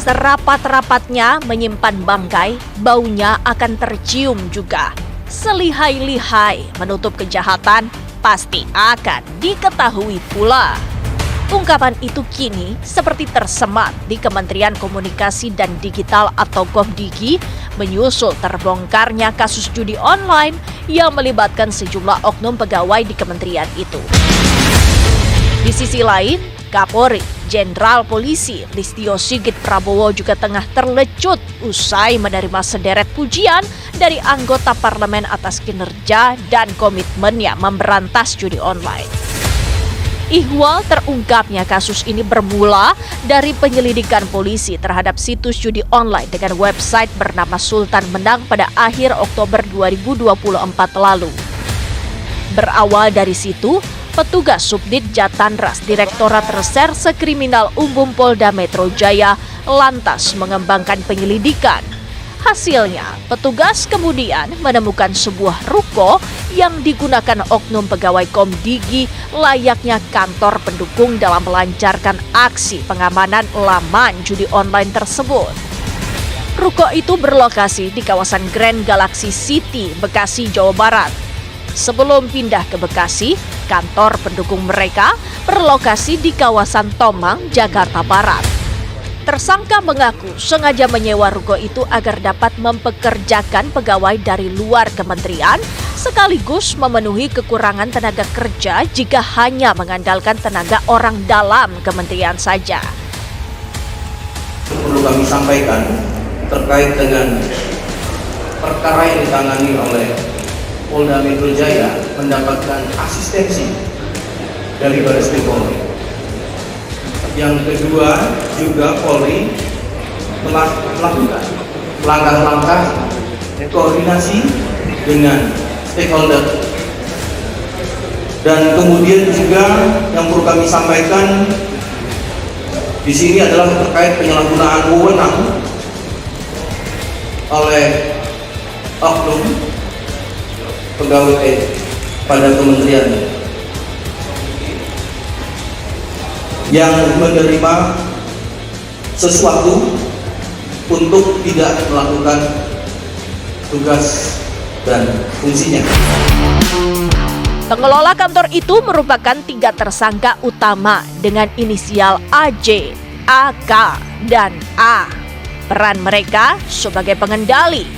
Serapat-rapatnya menyimpan bangkai, baunya akan tercium juga. Selihai-lihai menutup kejahatan, pasti akan diketahui pula. Ungkapan itu kini seperti tersemat di Kementerian Komunikasi dan Digital atau Komdigi menyusul terbongkarnya kasus judi online yang melibatkan sejumlah oknum pegawai di kementerian itu. Di sisi lain, Kapolri Jenderal Polisi Listio Sigit Prabowo juga tengah terlecut usai menerima sederet pujian dari anggota parlemen atas kinerja dan komitmennya memberantas judi online. Ihwal terungkapnya kasus ini bermula dari penyelidikan polisi terhadap situs judi online dengan website bernama Sultan Menang pada akhir Oktober 2024 lalu. Berawal dari situ, petugas Subdit Jatandras Direktorat Reserse Kriminal Umum Polda Metro Jaya lantas mengembangkan penyelidikan. Hasilnya, petugas kemudian menemukan sebuah ruko yang digunakan oknum pegawai Komdigi layaknya kantor pendukung dalam melancarkan aksi pengamanan laman judi online tersebut. Ruko itu berlokasi di kawasan Grand Galaxy City, Bekasi, Jawa Barat. Sebelum pindah ke Bekasi, kantor pendukung mereka berlokasi di kawasan Tomang, Jakarta Barat. Tersangka mengaku sengaja menyewa ruko itu agar dapat mempekerjakan pegawai dari luar kementerian sekaligus memenuhi kekurangan tenaga kerja jika hanya mengandalkan tenaga orang dalam kementerian saja. Perlu kami sampaikan terkait dengan perkara yang ditangani oleh Polda Metro Jaya mendapatkan asistensi dari Baris Krim Polri. Yang kedua, juga Polri telah melakukan langkah-langkah koordinasi dengan stakeholder. Dan kemudian juga yang perlu kami sampaikan di sini adalah terkait penyalahgunaan wewenang oleh oknum pegawai pada kementerian yang menerima sesuatu untuk tidak melakukan tugas dan fungsinya. Pengelola kantor itu merupakan 3 tersangka utama dengan inisial AJ, AK, dan A. Peran mereka sebagai pengendali.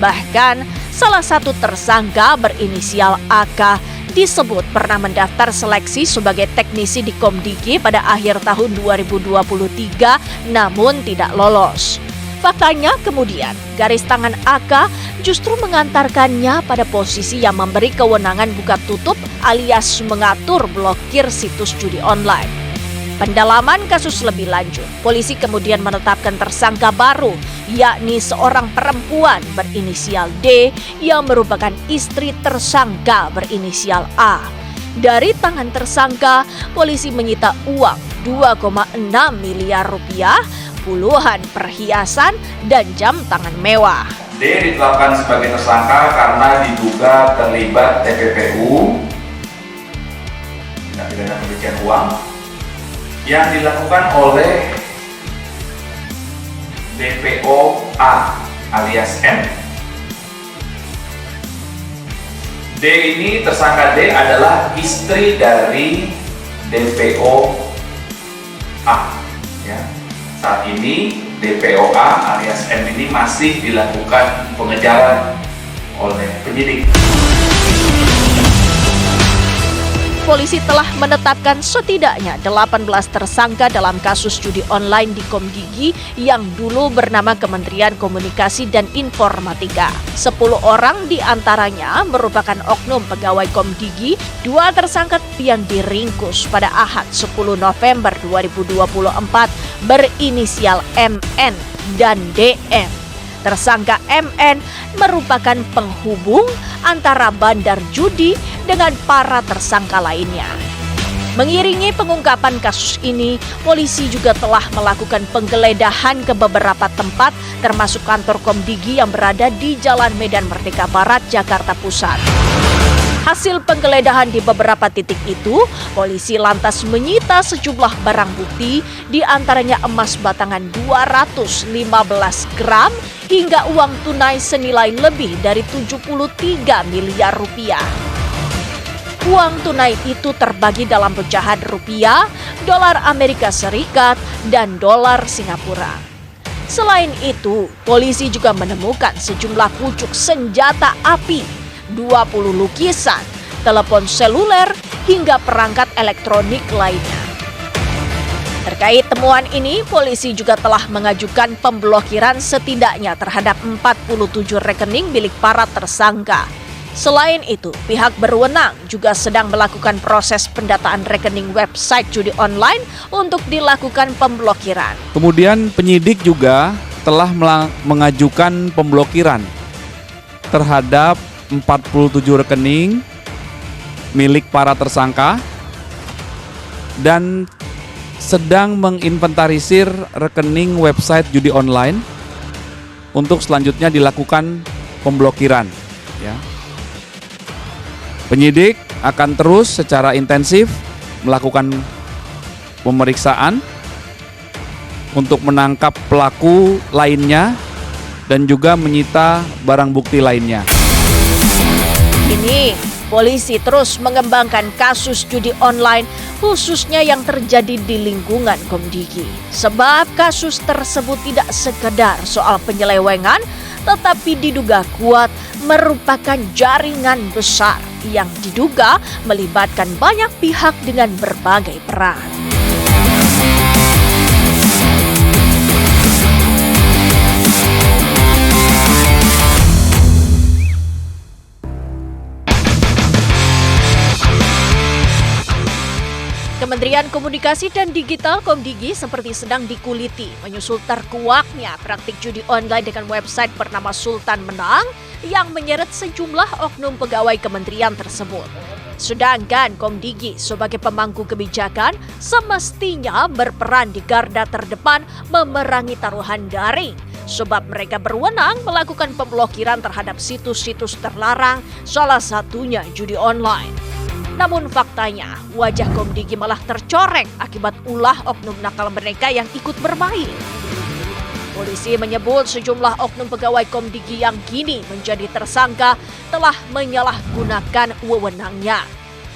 Bahkan salah satu tersangka berinisial AK disebut pernah mendaftar seleksi sebagai teknisi di Komdigi pada akhir tahun 2023 namun tidak lolos. Faktanya kemudian garis tangan AK justru mengantarkannya pada posisi yang memberi kewenangan buka tutup alias mengatur blokir situs judi online. Pendalaman kasus lebih lanjut, polisi kemudian menetapkan tersangka baru, yakni seorang perempuan berinisial D yang merupakan istri tersangka berinisial A. Dari tangan tersangka, polisi menyita uang 2,6 miliar rupiah, puluhan perhiasan, dan jam tangan mewah. D ditetapkan sebagai tersangka karena diduga terlibat TPPU, tindak pidana pencucian uang, yang dilakukan oleh DPO A alias M. D ini, tersangka D adalah istri dari DPO A. Ya. Saat ini DPO A alias M ini masih dilakukan pengejaran oleh penyidik. Polisi telah menetapkan setidaknya 18 tersangka dalam kasus judi online di Komdigi yang dulu bernama Kementerian Komunikasi dan Informatika. 10 orang diantaranya merupakan oknum pegawai Komdigi, 2 tersangka yang diringkus pada Ahad 10 November 2024 berinisial MN dan DM. Tersangka MN merupakan penghubung antara bandar judi dengan para tersangka lainnya. Mengiringi pengungkapan kasus ini, polisi juga telah melakukan penggeledahan ke beberapa tempat termasuk kantor Komdigi yang berada di Jalan Medan Merdeka Barat, Jakarta Pusat. Hasil penggeledahan di beberapa titik itu, polisi lantas menyita sejumlah barang bukti, di antaranya emas batangan 215 gram hingga uang tunai senilai lebih dari 73 miliar rupiah. Uang tunai itu terbagi dalam pecahan rupiah, dolar Amerika Serikat, dan dolar Singapura. Selain itu, polisi juga menemukan sejumlah pucuk senjata api, 20 lukisan, telepon seluler, hingga perangkat elektronik lainnya. Terkait temuan ini, polisi juga telah mengajukan pemblokiran setidaknya terhadap 47 rekening milik para tersangka. Selain itu, pihak berwenang juga sedang melakukan proses pendataan rekening website judi online untuk dilakukan pemblokiran. Kemudian penyidik juga telah mengajukan pemblokiran terhadap 47 rekening milik para tersangka dan sedang menginventarisir rekening website judi online untuk selanjutnya dilakukan pemblokiran. Ya. Penyidik akan terus secara intensif melakukan pemeriksaan untuk menangkap pelaku lainnya dan juga menyita barang bukti lainnya. Kini, polisi terus mengembangkan kasus judi online khususnya yang terjadi di lingkungan Komdigi. Sebab kasus tersebut tidak sekedar soal penyelewengan, tetapi diduga kuat merupakan jaringan besar yang diduga melibatkan banyak pihak dengan berbagai peran. Kementerian Komunikasi dan Digital Komdigi seperti sedang dikuliti menyusul terkuaknya praktik judi online dengan website bernama Sultan Menang yang menyeret sejumlah oknum pegawai kementerian tersebut. Sedangkan Komdigi sebagai pemangku kebijakan semestinya berperan di garda terdepan memerangi taruhan daring, sebab mereka berwenang melakukan pemblokiran terhadap situs-situs terlarang, salah satunya judi online. Namun faktanya, wajah Komdigi malah tercoreng akibat ulah oknum nakal mereka yang ikut bermain. Polisi menyebut sejumlah oknum pegawai Komdigi yang kini menjadi tersangka telah menyalahgunakan wewenangnya.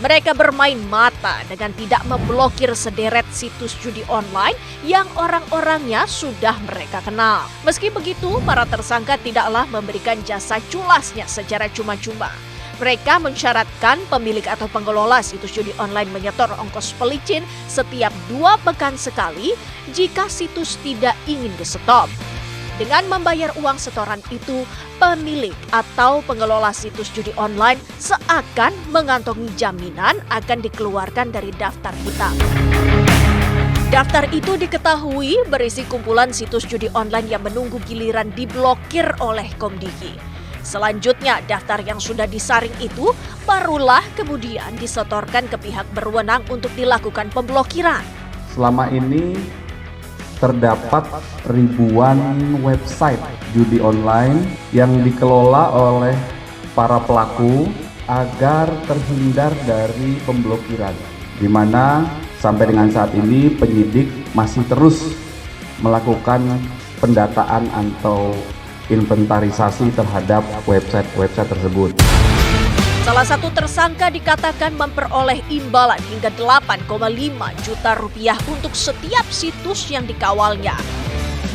Mereka bermain mata dengan tidak memblokir sederet situs judi online yang orang-orangnya sudah mereka kenal. Meski begitu, para tersangka tidaklah memberikan jasa culasnya secara cuma-cuma. Mereka mensyaratkan pemilik atau pengelola situs judi online menyetor ongkos pelicin setiap 2 pekan sekali jika situs tidak ingin di-stop. Dengan membayar uang setoran itu, pemilik atau pengelola situs judi online seakan mengantongi jaminan akan dikeluarkan dari daftar hitam. Daftar itu diketahui berisi kumpulan situs judi online yang menunggu giliran diblokir oleh Komdigi. Selanjutnya, daftar yang sudah disaring itu barulah kemudian disetorkan ke pihak berwenang untuk dilakukan pemblokiran. Selama ini terdapat ribuan website judi online yang dikelola oleh para pelaku agar terhindar dari pemblokiran, di mana sampai dengan saat ini penyidik masih terus melakukan pendataan atau inventarisasi terhadap website-website tersebut. Salah satu tersangka dikatakan memperoleh imbalan hingga 8,5 juta rupiah untuk setiap situs yang dikawalnya.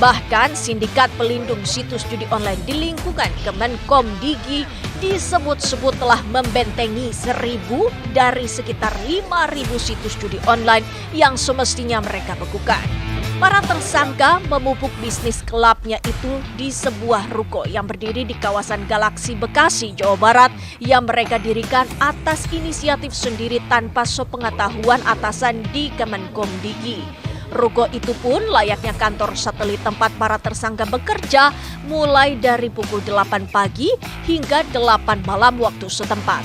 Bahkan sindikat pelindung situs judi online di lingkungan Kemenkomdigi disebut-sebut telah membentengi 1.000 dari sekitar 5.000 situs judi online yang semestinya mereka bekukan. Para tersangka memupuk bisnis gelapnya itu di sebuah ruko yang berdiri di kawasan Galaksi Bekasi, Jawa Barat yang mereka dirikan atas inisiatif sendiri tanpa sepengetahuan atasan di Kemenkomdigi. Ruko itu pun layaknya kantor satelit tempat para tersangka bekerja mulai dari pukul 8 pagi hingga 8 malam waktu setempat.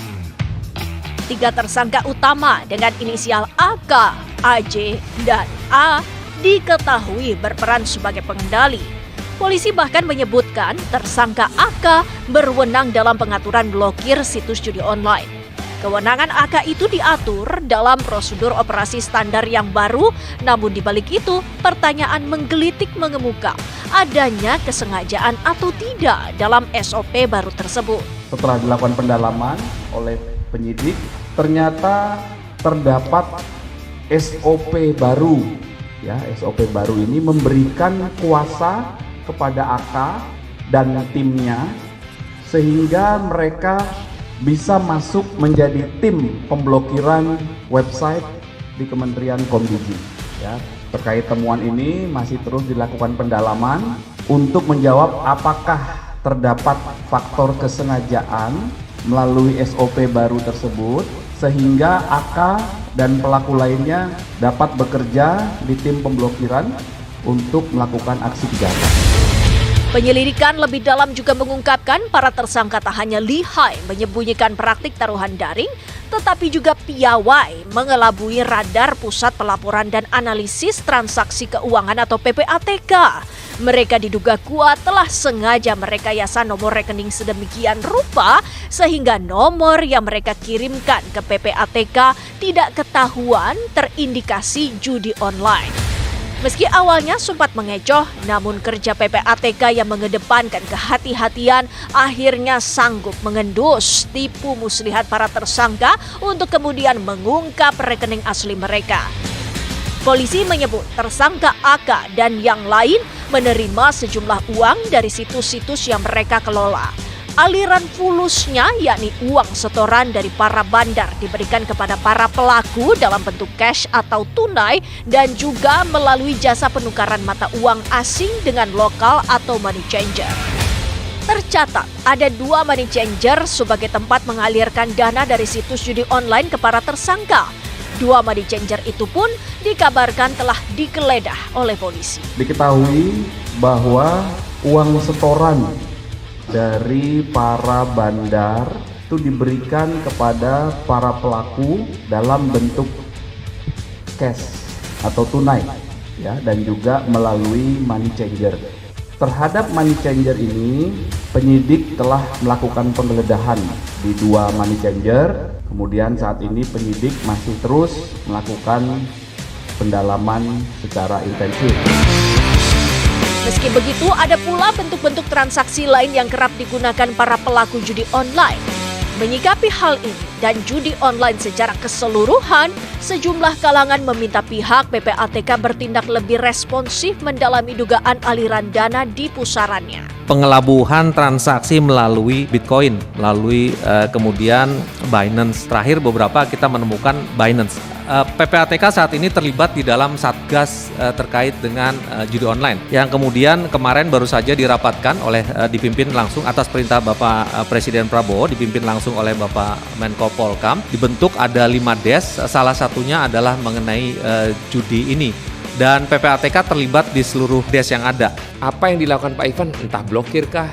3 tersangka utama dengan inisial AK, AJ, dan A diketahui berperan sebagai pengendali. Polisi bahkan menyebutkan tersangka AK berwenang dalam pengaturan blokir situs judi online. Kewenangan AK itu diatur dalam prosedur operasi standar yang baru, namun di balik itu pertanyaan menggelitik mengemuka, adanya kesengajaan atau tidak dalam SOP baru tersebut. Setelah dilakukan pendalaman oleh penyidik, ternyata terdapat SOP baru. Ya, SOP baru ini memberikan kuasa kepada AK dan timnya sehingga mereka bisa masuk menjadi tim pemblokiran website di Kementerian Komdigi. Ya, terkait temuan ini masih terus dilakukan pendalaman untuk menjawab apakah terdapat faktor kesengajaan melalui SOP baru tersebut sehingga AK dan pelaku lainnya dapat bekerja di tim pemblokiran untuk melakukan aksi kejahatan. Penyelidikan lebih dalam juga mengungkapkan para tersangka tak hanya lihai menyembunyikan praktik taruhan daring, tetapi juga piawai mengelabui radar Pusat Pelaporan dan Analisis Transaksi Keuangan atau PPATK. Mereka diduga kuat telah sengaja merekayasa nomor rekening sedemikian rupa sehingga nomor yang mereka kirimkan ke PPATK tidak ketahuan terindikasi judi online. Meski awalnya sempat mengecoh, namun kerja PPATK yang mengedepankan kehati-hatian akhirnya sanggup mengendus tipu muslihat para tersangka untuk kemudian mengungkap rekening asli mereka. Polisi menyebut tersangka AK dan yang lain menerima sejumlah uang dari situs-situs yang mereka kelola. Aliran fulusnya, yakni uang setoran dari para bandar, diberikan kepada para pelaku dalam bentuk cash atau tunai dan juga melalui jasa penukaran mata uang asing dengan lokal atau money changer. Tercatat ada 2 money changer sebagai tempat mengalirkan dana dari situs judi online ke para tersangka. 2 money changer itu pun dikabarkan telah digeledah oleh polisi. Diketahui bahwa uang setoran dari para bandar itu diberikan kepada para pelaku dalam bentuk cash atau tunai, ya, dan juga melalui money changer. Terhadap money changer ini, penyidik telah melakukan penggeledahan di 2 money changer. Kemudian saat ini penyidik masih terus melakukan pendalaman secara intensif. Meski begitu, ada pula bentuk-bentuk transaksi lain yang kerap digunakan para pelaku judi online. Menyikapi hal ini dan judi online secara keseluruhan, sejumlah kalangan meminta pihak PPATK bertindak lebih responsif mendalami dugaan aliran dana di pusarannya. Pengelabuhan transaksi melalui Bitcoin, melalui kemudian Binance. Terakhir beberapa kita menemukan Binance. PPATK saat ini terlibat di dalam Satgas terkait dengan judi online yang kemudian kemarin baru saja dirapatkan oleh dipimpin langsung atas perintah Bapak Presiden Prabowo, dipimpin langsung oleh Bapak Menko Polkam. Dibentuk ada 5 des, salah satunya adalah mengenai judi ini. Dan PPATK terlibat di seluruh des yang ada. Apa yang dilakukan Pak Ivan, entah blokir kah,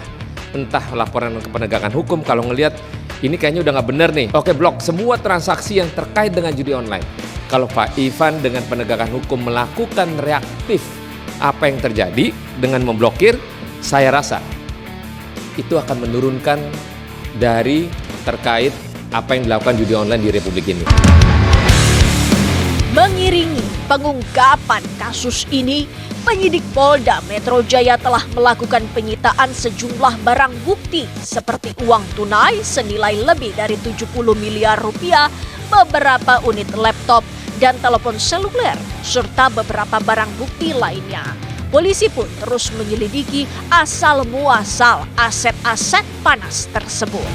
entah laporan ke penegakan hukum, kalau ngelihat ini kayaknya udah nggak bener nih, oke blok semua transaksi yang terkait dengan judi online. Kalau Pak Ivan dengan penegakan hukum melakukan reaktif apa yang terjadi dengan memblokir, saya rasa itu akan menurunkan dari terkait apa yang dilakukan judi online di Republik ini. Mengiringi pengungkapan kasus ini, penyidik Polda Metro Jaya telah melakukan penyitaan sejumlah barang bukti seperti uang tunai senilai lebih dari 70 miliar rupiah, beberapa unit laptop, dan telepon seluler, serta beberapa barang bukti lainnya. Polisi pun terus menyelidiki asal-muasal aset-aset panas tersebut.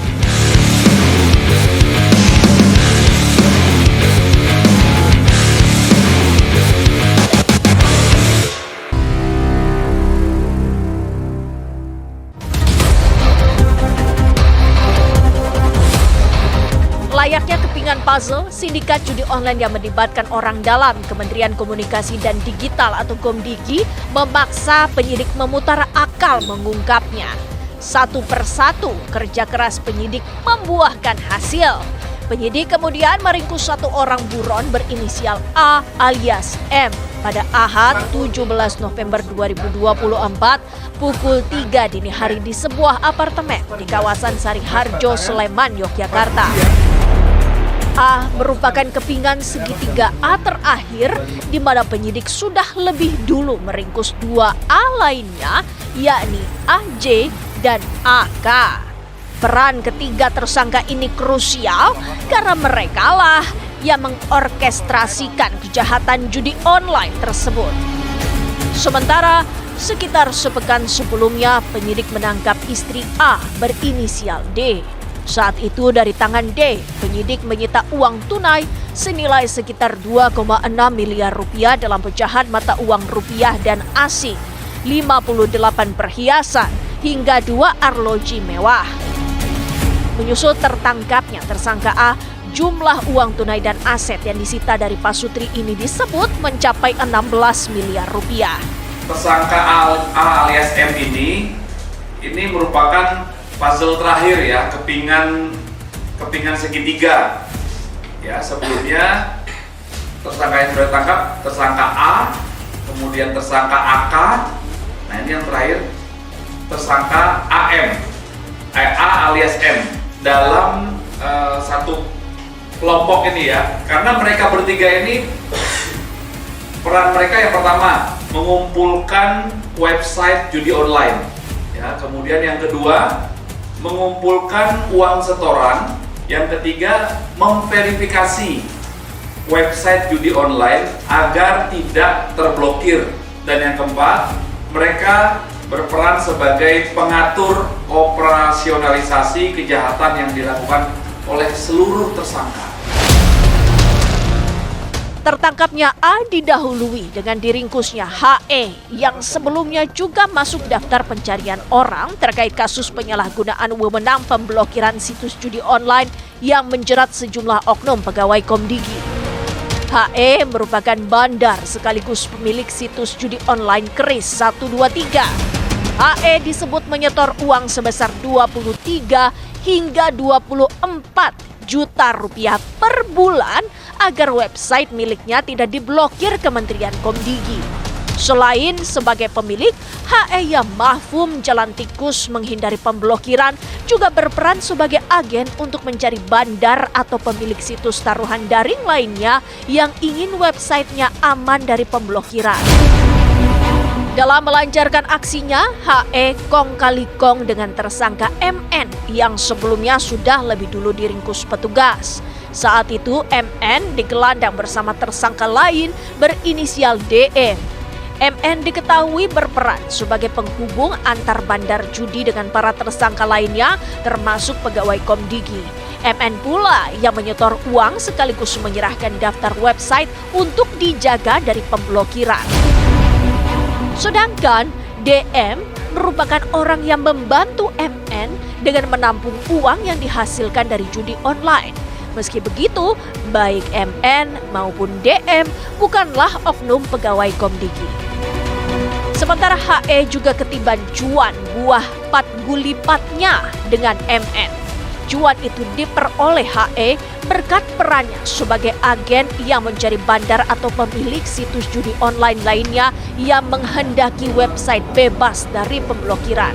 Layaknya kepingan puzzle, sindikat judi online yang melibatkan orang dalam Kementerian Komunikasi dan Digital atau Komdigi memaksa penyidik memutar akal mengungkapnya. Satu persatu kerja keras penyidik membuahkan hasil. Penyidik kemudian meringkus 1 orang buron berinisial A alias M pada Ahad 17 November 2024 pukul 3 dini hari di sebuah apartemen di kawasan Sariharjo, Sleman, Yogyakarta. A merupakan kepingan segitiga A terakhir di mana penyidik sudah lebih dulu meringkus 2A lainnya, yakni AJ dan AK. Peran ketiga tersangka ini krusial karena merekalah yang mengorkestrasikan kejahatan judi online tersebut. Sementara sekitar sepekan sebelumnya penyidik menangkap istri A berinisial D. Saat itu dari tangan D, penyidik menyita uang tunai senilai sekitar 2,6 miliar rupiah dalam pecahan mata uang rupiah dan asing, 58 perhiasan, hingga 2 arloji mewah. Menyusul tertangkapnya tersangka A, jumlah uang tunai dan aset yang disita dari pasutri ini disebut mencapai 16 miliar rupiah. Tersangka A alias M ini merupakan puzzle terakhir ya, kepingan segitiga. Ya, sebelumnya tersangka yang sudah ditangkap tersangka A, kemudian tersangka AK. Nah, ini yang terakhir tersangka AM, A alias M dalam satu kelompok ini ya. Karena mereka bertiga ini peran mereka yang pertama mengumpulkan website judi online. Ya, kemudian yang kedua mengumpulkan uang setoran, yang ketiga memverifikasi website judi online agar tidak terblokir, dan yang keempat mereka berperan sebagai pengatur operasionalisasi kejahatan yang dilakukan oleh seluruh tersangka. Tertangkapnya A didahului dengan diringkusnya HE yang sebelumnya juga masuk daftar pencarian orang terkait kasus penyalahgunaan wewenang pemblokiran situs judi online yang menjerat sejumlah oknum pegawai Komdigi. HE merupakan bandar sekaligus pemilik situs judi online Kris 123. HE disebut menyetor uang sebesar 23 hingga 24 juta rupiah per bulan agar website miliknya tidak diblokir Kementerian Komdigi. Selain sebagai pemilik, HE yang mahfum jalan tikus menghindari pemblokiran juga berperan sebagai agen untuk mencari bandar atau pemilik situs taruhan daring lainnya yang ingin websitenya aman dari pemblokiran. Dalam melancarkan aksinya, HE kong kali kong dengan tersangka MN yang sebelumnya sudah lebih dulu diringkus petugas. Saat itu MN digelandang bersama tersangka lain berinisial DM. MN diketahui berperan sebagai penghubung antar bandar judi dengan para tersangka lainnya termasuk pegawai Komdigi. MN pula yang menyetor uang sekaligus menyerahkan daftar website untuk dijaga dari pemblokiran. Sedangkan DM merupakan orang yang membantu MN dengan menampung uang yang dihasilkan dari judi online. Meski begitu, baik MN maupun DM bukanlah oknum pegawai Komdigi. Sementara HE juga ketiban cuan buah pat gulipatnya dengan MN. Cuan itu diperoleh HE berkat perannya sebagai agen yang mencari bandar atau pemilik situs judi online lainnya yang menghendaki website bebas dari pemblokiran.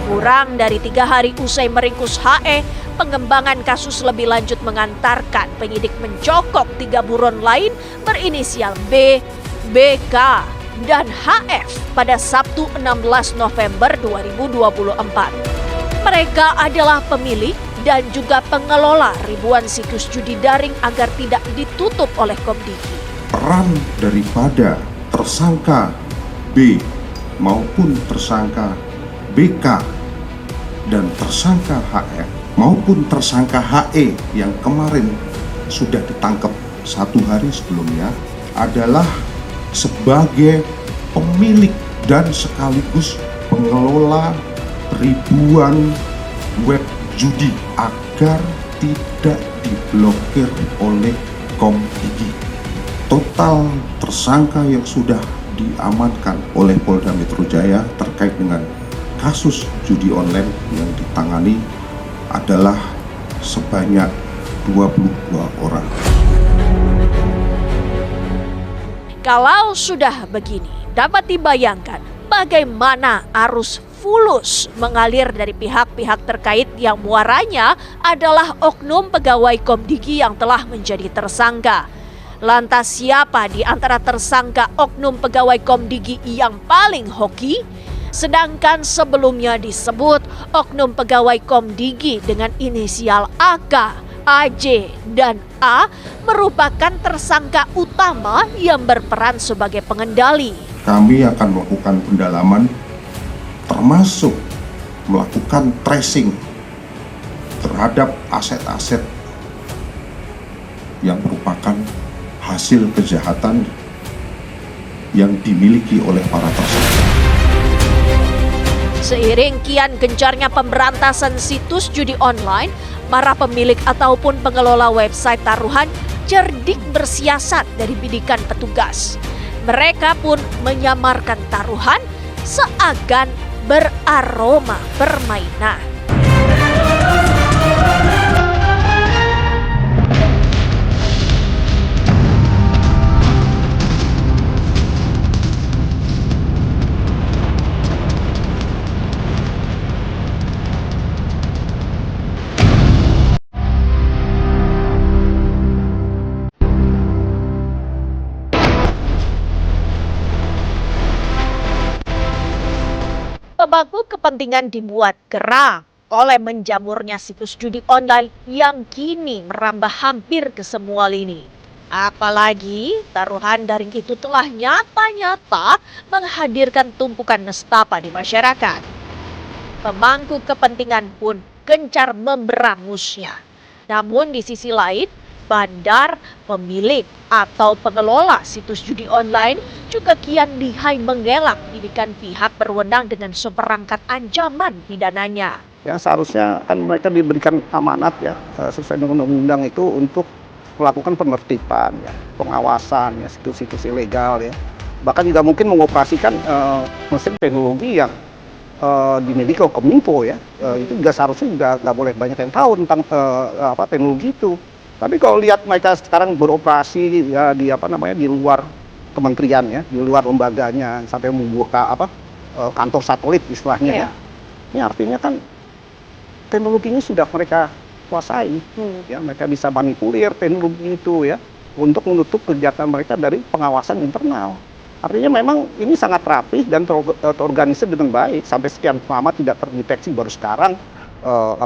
Kurang dari 3 hari usai meringkus HE, pengembangan kasus lebih lanjut mengantarkan penyidik mencokok 3 buron lain berinisial B, BK, dan HF pada Sabtu 16 November 2024. Mereka adalah pemilik dan juga pengelola ribuan situs judi daring agar tidak ditutup oleh Komdigi. Peran daripada tersangka B maupun tersangka BK dan tersangka HF maupun tersangka HE yang kemarin sudah ditangkap 1 hari sebelumnya adalah sebagai pemilik dan sekaligus pengelola ribuan web judi agar tidak diblokir oleh Komdigi. Total tersangka yang sudah diamankan oleh Polda Metro Jaya terkait dengan kasus judi online yang ditangani adalah sebanyak 22 orang. Kalau sudah begini, dapat dibayangkan bagaimana arus fulus mengalir dari pihak-pihak terkait yang muaranya adalah oknum pegawai Komdigi yang telah menjadi tersangka. Lantas siapa di antara tersangka oknum pegawai Komdigi yang paling hoki? Sedangkan sebelumnya disebut oknum pegawai Komdigi dengan inisial AK, AJ, dan A merupakan tersangka utama yang berperan sebagai pengendali. Kami akan melakukan pendalaman termasuk melakukan tracing terhadap aset-aset yang merupakan hasil kejahatan yang dimiliki oleh para tersangka. Seiring kian gencarnya pemberantasan situs judi online, para pemilik ataupun pengelola website taruhan cerdik bersiasat dari bidikan petugas. Mereka pun menyamarkan taruhan seakan beraroma permainan. Pemangku kepentingan dibuat gerah oleh menjamurnya situs judi online yang kini merambah hampir ke semua lini. Apalagi taruhan daring itu telah nyata-nyata menghadirkan tumpukan nestapa di masyarakat. Pemangku kepentingan pun gencar memberangusnya. Namun di sisi lain, bandar, pemilik, atau pengelola situs judi online juga kian lihai mengelak didikan pihak berwenang dengan seperangkat ancaman pidananya. Ya, seharusnya kan mereka diberikan amanat ya sesuai dengan undang-undang itu untuk melakukan penertiban, ya, pengawasan ya situs-situs ilegal ya. Bahkan juga mungkin mengoperasikan mesin teknologi yang dimiliki oleh Kominfo ya. Itu juga seharusnya juga nggak boleh banyak yang tahu tentang teknologi itu. Tapi kalau lihat mereka sekarang beroperasi ya di di luar kementerian ya, di luar lembaganya sampai membuka kantor satelit istilahnya ya. Ini artinya kan teknologinya sudah mereka kuasai. Ya, mereka bisa manipulir teknologi itu ya untuk menutup kegiatan mereka dari pengawasan internal. Artinya memang ini sangat rapi dan terorganisir dengan baik sampai sekian lama tidak terdeteksi, baru sekarang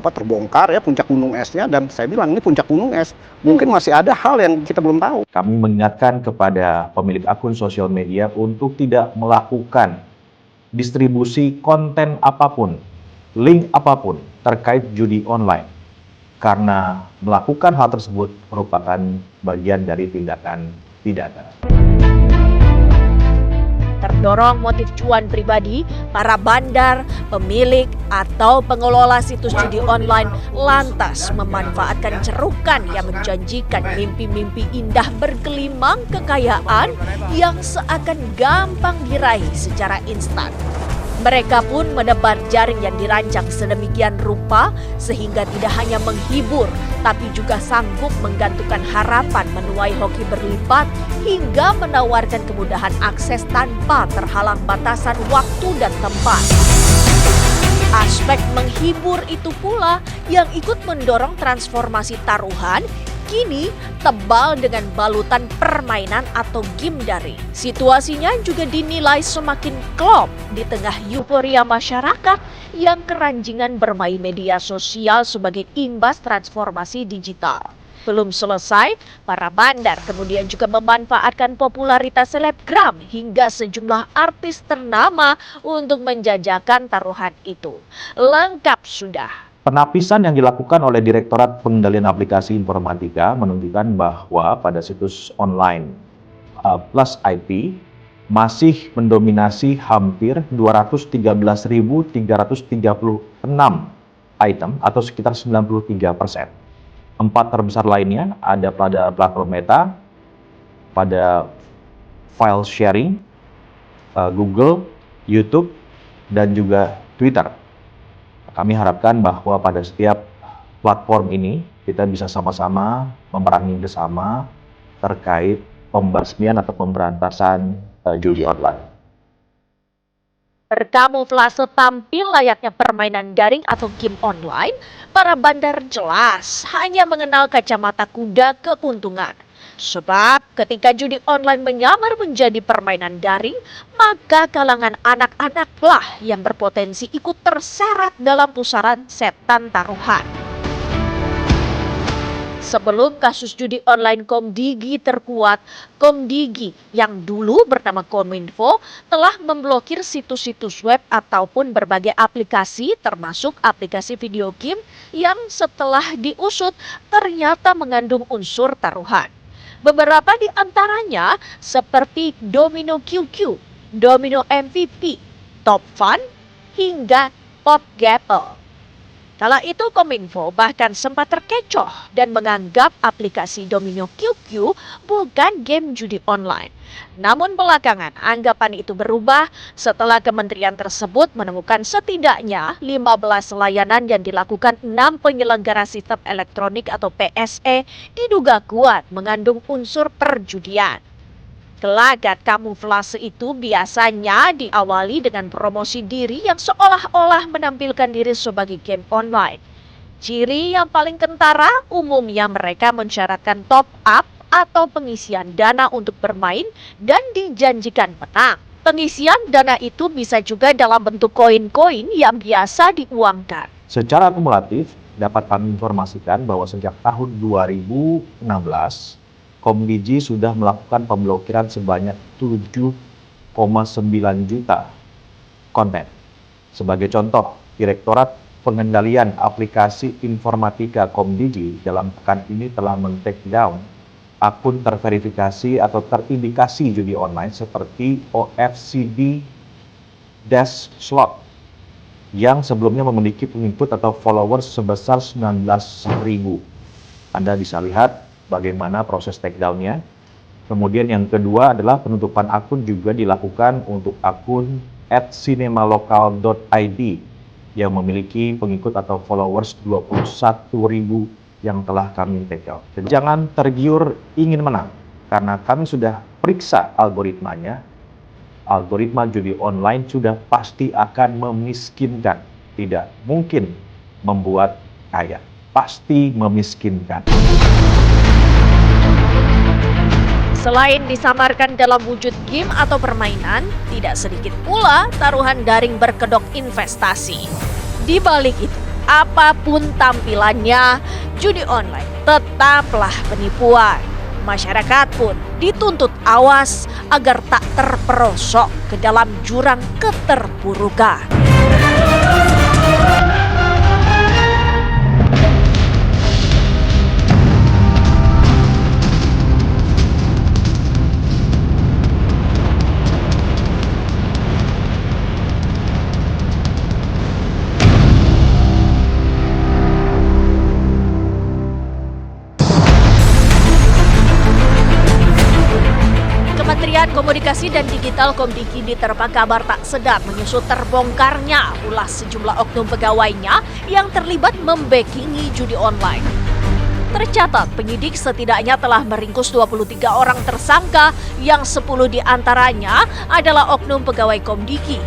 terbongkar ya puncak gunung esnya, dan saya bilang ini puncak gunung es. Mungkin masih ada hal yang kita belum tahu. Kami mengingatkan kepada pemilik akun sosial media untuk tidak melakukan distribusi konten apapun, link apapun terkait judi online. Karena melakukan hal tersebut merupakan bagian dari tindakan pidana. Terdorong motif cuan pribadi, para bandar, pemilik, atau pengelola situs judi online lantas memanfaatkan cerukan yang menjanjikan mimpi-mimpi indah bergelimang kekayaan yang seakan gampang diraih secara instan. Mereka pun menebar jaring yang dirancang sedemikian rupa sehingga tidak hanya menghibur, tapi juga sanggup menggantungkan harapan menuai hoki berlipat hingga menawarkan kemudahan akses tanpa terhalang batasan waktu dan tempat. Aspek menghibur itu pula yang ikut mendorong transformasi taruhan kini tebal dengan balutan permainan atau game daring. Situasinya juga dinilai semakin klop di tengah euforia masyarakat yang keranjingan bermain media sosial sebagai imbas transformasi digital. Belum selesai, para bandar kemudian juga memanfaatkan popularitas selebgram hingga sejumlah artis ternama untuk menjajakan taruhan itu. Lengkap sudah. Penapisan yang dilakukan oleh Direktorat Pengendalian Aplikasi Informatika menunjukkan bahwa pada situs online plus IP masih mendominasi hampir 213.336 item atau sekitar 93%. 4 terbesar lainnya ada pada platform Meta, pada file sharing, Google, YouTube, dan juga Twitter. Kami harapkan bahwa pada setiap platform ini kita bisa sama-sama memerangi bersama terkait pembasmian atau pemberantasan judi online. Berkamuflase tampil layaknya permainan daring atau game online, para bandar jelas hanya mengenal kacamata kuda keuntungan. Sebab ketika judi online menyamar menjadi permainan daring, maka kalangan anak-anaklah yang berpotensi ikut terseret dalam pusaran setan taruhan. Sebelum kasus judi online Komdigi terkuat, Komdigi yang dulu bernama Kominfo telah memblokir situs-situs web ataupun berbagai aplikasi termasuk aplikasi video game yang setelah diusut ternyata mengandung unsur taruhan. Beberapa di antaranya seperti Domino QQ, Domino MVP, Top Fun, hingga Pop Gaple. Kala itu Kominfo bahkan sempat terkecoh dan menganggap aplikasi Domino QQ bukan game judi online. Namun belakangan anggapan itu berubah setelah kementerian tersebut menemukan setidaknya 15 layanan yang dilakukan 6 penyelenggara sistem elektronik atau PSE diduga kuat mengandung unsur perjudian. Gelagat kamuflase itu biasanya diawali dengan promosi diri yang seolah-olah menampilkan diri sebagai game online. Ciri yang paling kentara umumnya mereka mensyaratkan top up atau pengisian dana untuk bermain dan dijanjikan menang. Pengisian dana itu bisa juga dalam bentuk koin-koin yang biasa diuangkan. Secara akumulatif, dapat kami informasikan bahwa sejak tahun 2016, Komdigi sudah melakukan pemblokiran sebanyak 7,9 juta konten. Sebagai contoh, Direktorat Pengendalian Aplikasi Informatika Komdigi dalam pekan ini telah men-take down akun terverifikasi atau terindikasi judi online seperti OFCD Dash Slot yang sebelumnya memiliki pengikut atau followers sebesar 19.000. Anda bisa lihat bagaimana proses takedown-nya. Kemudian yang kedua adalah penutupan akun juga dilakukan untuk akun @cinemalokal.id yang memiliki pengikut atau followers 21.000 yang telah kami takedown. Jangan tergiur ingin menang, karena kami sudah periksa algoritmanya. Algoritma judi online sudah pasti akan memiskinkan, tidak mungkin membuat kaya, pasti memiskinkan. Selain disamarkan dalam wujud game atau permainan, tidak sedikit pula taruhan daring berkedok investasi. Di balik itu, apapun tampilannya, judi online tetaplah penipuan. Masyarakat pun dituntut awas agar tak terperosok ke dalam jurang keterpurukan. Kementerian Komunikasi dan Digital Komdigi diterpa kabar tak sedap menyusul terbongkarnya ulah sejumlah oknum pegawainya yang terlibat membackingi judi online. Tercatat penyidik setidaknya telah meringkus 23 orang tersangka yang 10 diantaranya adalah oknum pegawai Komdigi.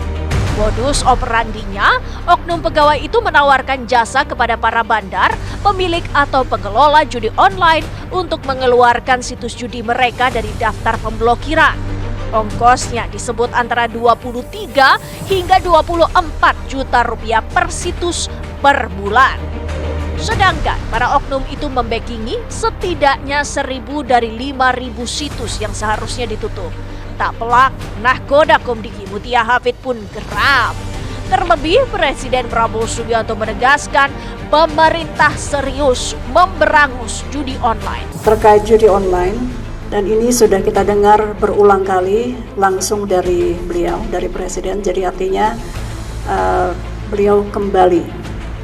Modus operandinya, oknum pegawai itu menawarkan jasa kepada para bandar, pemilik atau pengelola judi online untuk mengeluarkan situs judi mereka dari daftar pemblokiran. Ongkosnya disebut antara 23 hingga 24 juta rupiah per situs per bulan. Sedangkan para oknum itu membackingi setidaknya 1.000 dari 5.000 situs yang seharusnya ditutup. Tak pelak, nahkoda Komdigi Mutia Hafid pun geram. Terlebih Presiden Prabowo Subianto menegaskan pemerintah serius memberangus judi online. Terkait judi online, dan ini sudah kita dengar berulang kali langsung dari beliau, dari Presiden. Jadi artinya beliau kembali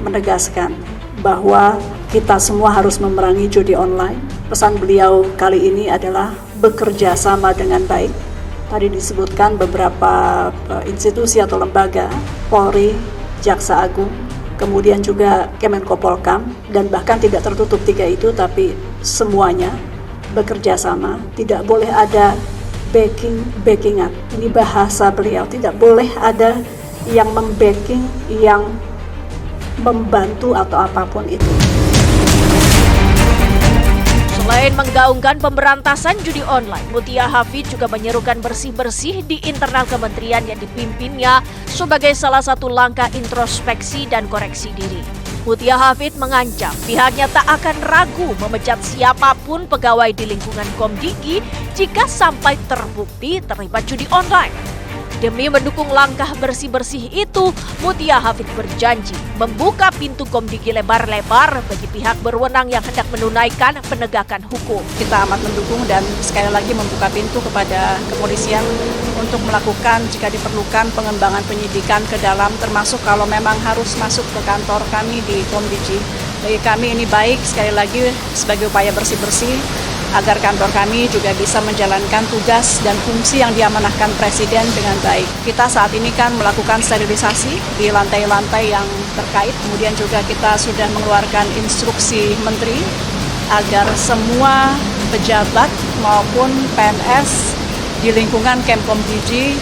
menegaskan bahwa kita semua harus memerangi judi online. Pesan beliau kali ini adalah bekerja sama dengan baik. Tadi disebutkan beberapa institusi atau lembaga, Polri, Jaksa Agung, kemudian juga Kemenko Polkam, dan bahkan tidak tertutup 3 itu, tapi semuanya bekerja sama. Tidak boleh ada backingan. Ini bahasa beliau, tidak boleh ada yang membacking, yang membantu atau apapun itu. Selain menggaungkan pemberantasan judi online, Mutia Hafid juga menyerukan bersih-bersih di internal kementerian yang dipimpinnya sebagai salah satu langkah introspeksi dan koreksi diri. Mutia Hafid mengancam pihaknya tak akan ragu memecat siapapun pegawai di lingkungan Komdigi jika sampai terbukti terlibat judi online. Demi mendukung langkah bersih-bersih itu, Mutia Hafid berjanji membuka pintu Komdigi lebar-lebar bagi pihak berwenang yang hendak menunaikan penegakan hukum. Kita amat mendukung dan sekali lagi membuka pintu kepada kepolisian untuk melakukan jika diperlukan pengembangan penyidikan ke dalam, termasuk kalau memang harus masuk ke kantor kami di Komdigi. Bagi kami ini baik, sekali lagi sebagai upaya bersih-bersih, agar kantor kami juga bisa menjalankan tugas dan fungsi yang diamanahkan Presiden dengan baik. Kita saat ini kan melakukan sterilisasi di lantai-lantai yang terkait, kemudian juga kita sudah mengeluarkan instruksi Menteri agar semua pejabat maupun PNS di lingkungan Kemkomdigi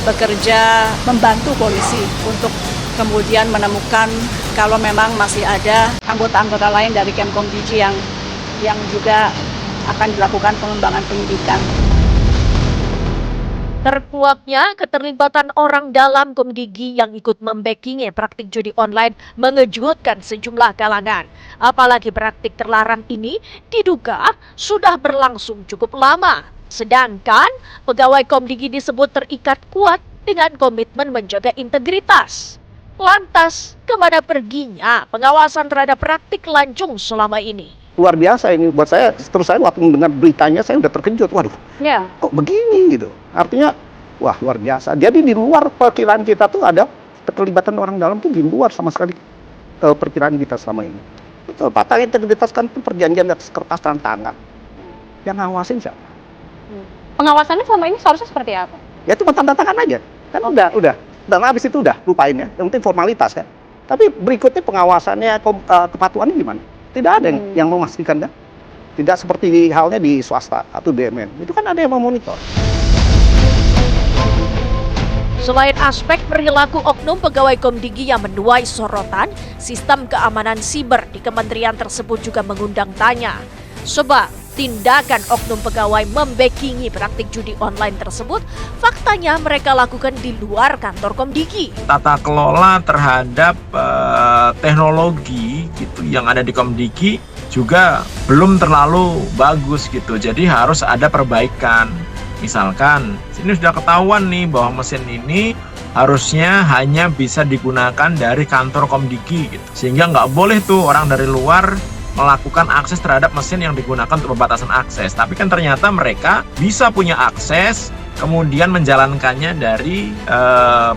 bekerja membantu polisi untuk kemudian menemukan kalau memang masih ada anggota-anggota lain dari Kemkomdigi yang juga akan dilakukan pengembangan penyidikan. Terkuaknya keterlibatan orang dalam Komdigi yang ikut membackingi praktik judi online mengejutkan sejumlah kalangan. Apalagi praktik terlarang ini diduga sudah berlangsung cukup lama. Sedangkan pegawai Komdigi disebut terikat kuat dengan komitmen menjaga integritas. Lantas, kemana perginya pengawasan terhadap praktik lancung selama ini? Luar biasa ini buat saya, terus saya waktu mendengar beritanya saya udah terkejut, waduh, kok begini gitu. Artinya, wah luar biasa. Jadi di luar perkiraan kita tuh ada keterlibatan orang dalam tuh di luar sama sekali perkiraan kita selama ini. Betul, patah integritas kan itu perjanjian di atas kertas dan tangan. Yang ngawasin siapa? Pengawasannya selama ini seharusnya seperti apa? Ya itu tanda tangan aja, kan udah. Dan habis itu udah, lupain ya, yang penting formalitas kan. Tapi berikutnya pengawasannya, kepatuhannya gimana? Tidak ada yang memastikan kan? Tidak seperti halnya di swasta atau BUMN. Itu kan ada yang memonitor. Selain aspek perilaku oknum pegawai Komdigi yang menuai sorotan, sistem keamanan siber di kementerian tersebut juga mengundang tanya. Sebab tindakan oknum pegawai membackingi praktik judi online tersebut, faktanya mereka lakukan di luar kantor Komdigi. Tata kelola terhadap teknologi gitu yang ada di Komdigi juga belum terlalu bagus gitu. Jadi harus ada perbaikan. Misalkan, sini sudah ketahuan nih bahwa mesin ini harusnya hanya bisa digunakan dari kantor Komdigi gitu. Sehingga nggak boleh tuh orang dari luar melakukan akses terhadap mesin yang digunakan untuk pembatasan akses. Tapi kan ternyata mereka bisa punya akses, kemudian menjalankannya dari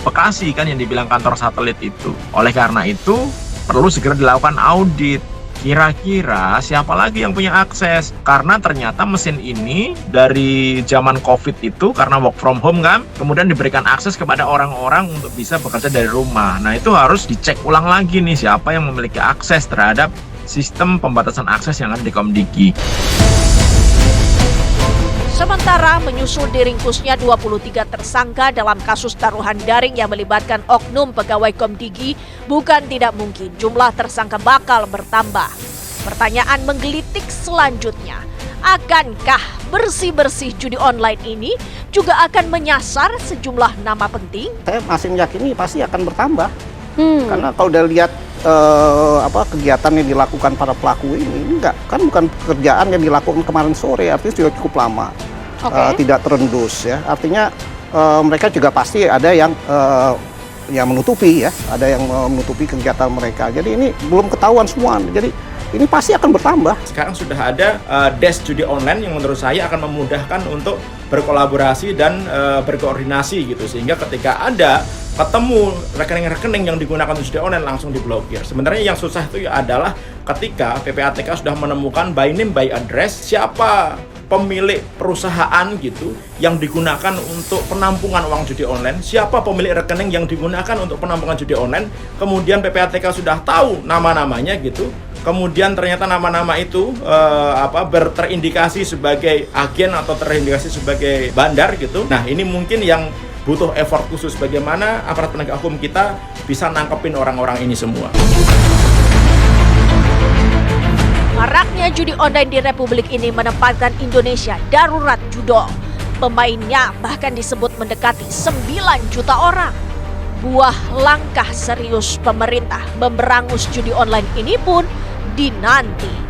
Bekasi kan yang dibilang kantor satelit itu. Oleh karena itu, perlu segera dilakukan audit. Kira-kira siapa lagi yang punya akses? Karena ternyata mesin ini dari zaman COVID itu, karena work from home kan, kemudian diberikan akses kepada orang-orang untuk bisa bekerja dari rumah. Nah itu harus dicek ulang lagi nih, siapa yang memiliki akses terhadap sistem pembatasan akses yang ada di Komdigi. Sementara menyusul diringkusnya 23 tersangka dalam kasus taruhan daring yang melibatkan oknum pegawai Komdigi, bukan tidak mungkin jumlah tersangka bakal bertambah. Pertanyaan menggelitik selanjutnya, akankah bersih-bersih judi online ini juga akan menyasar sejumlah nama penting? Saya masih meyakini pasti akan bertambah. Karena kalau udah lihat kegiatan yang dilakukan para pelaku ini enggak, kan bukan pekerjaan yang dilakukan kemarin sore, artinya sudah cukup lama. Tidak terendus ya. Artinya mereka juga pasti ada yang menutupi ya, ada yang menutupi kegiatan mereka. Jadi ini belum ketahuan semua. Jadi ini pasti akan bertambah. Sekarang sudah ada desk judi online yang menurut saya akan memudahkan untuk berkolaborasi dan berkoordinasi gitu, sehingga ketika ada ketemu rekening-rekening yang digunakan untuk judi online langsung diblokir. Sebenarnya yang susah itu adalah ketika PPATK sudah menemukan by name by address siapa pemilik perusahaan gitu yang digunakan untuk penampungan uang judi online, siapa pemilik rekening yang digunakan untuk penampungan judi online, kemudian PPATK sudah tahu nama-namanya gitu. Kemudian ternyata nama-nama itu terindikasi sebagai agen atau terindikasi sebagai bandar gitu. Nah, ini mungkin yang butuh effort khusus bagaimana aparat penegak hukum kita bisa nangkepin orang-orang ini semua. Maraknya judi online di Republik ini menempatkan Indonesia darurat judol. Pemainnya bahkan disebut mendekati 9 juta orang. Buah langkah serius pemerintah memberangus judi online ini pun dinanti.